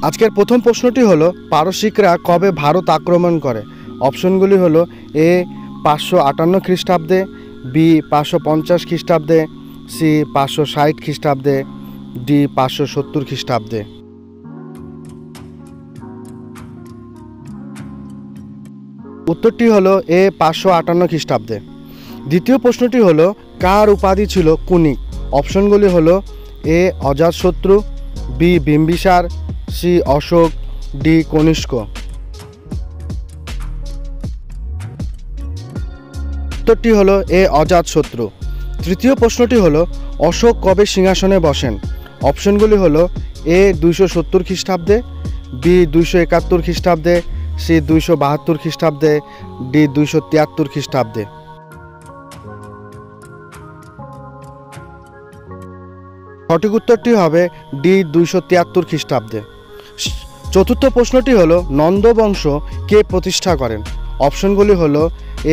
আজকের প্রথম প্রশ্নটি হলো পারসিকরা কবে ভারত আক্রমণ করে। অপশনগুলি হলো এ 558 খ্রিস্টাব্দে, বি 550 খ্রিস্টাব্দে, সি 560 খ্রিস্টাব্দে, ডি 570 খ্রিস্টাব্দে। উত্তরটি হলো এ 558 খ্রিস্টাব্দে। দ্বিতীয় প্রশ্নটি হলো কার উপাধি ছিল কুনিক। অপশনগুলি হলো A Ajatashatru, B Bimbisara, C Ashoka, D Kanishka. উত্তরটি হলো এ অজাতশত্রু। তৃতীয় প্রশ্নটি হলো অশোক কবে সিংহাসনে বসেন। অপশনগুলি হলো এ 270 খ্রিস্টাব্দে, বি 271 খ্রিস্টাব্দে, সি 272 খ্রিস্টাব্দে, ডি 273 খ্রিস্টাব্দে। সঠিক উত্তরটি হবে ডি 273 খ্রিস্টাব্দে। চতুর্থ প্রশ্নটি হলো নন্দবংশ কে প্রতিষ্ঠা করেন। অপশনগুলি হলো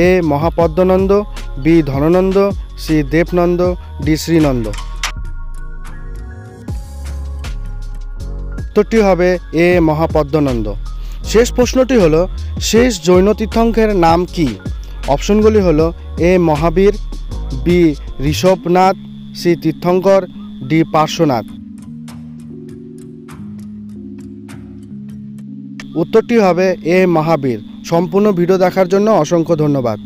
A Mahapadmananda, B Dhanananda, C Devananda, D Shrinanda. উত্তরটি হবে এ মহাপদ্মনন্দ। শেষ প্রশ্নটি হলো শেষ জৈন তীর্থঙ্করের নাম কি। অপশনগুলি হলো এ মহাবীর, বি ঋষভনাথ, সি তীর্থঙ্কর, ডি পার্শ্বনাথ। উত্তরটি হবে এ মহাবীর। সম্পূর্ণ ভিডিও দেখার জন্য অসংখ্য ধন্যবাদ।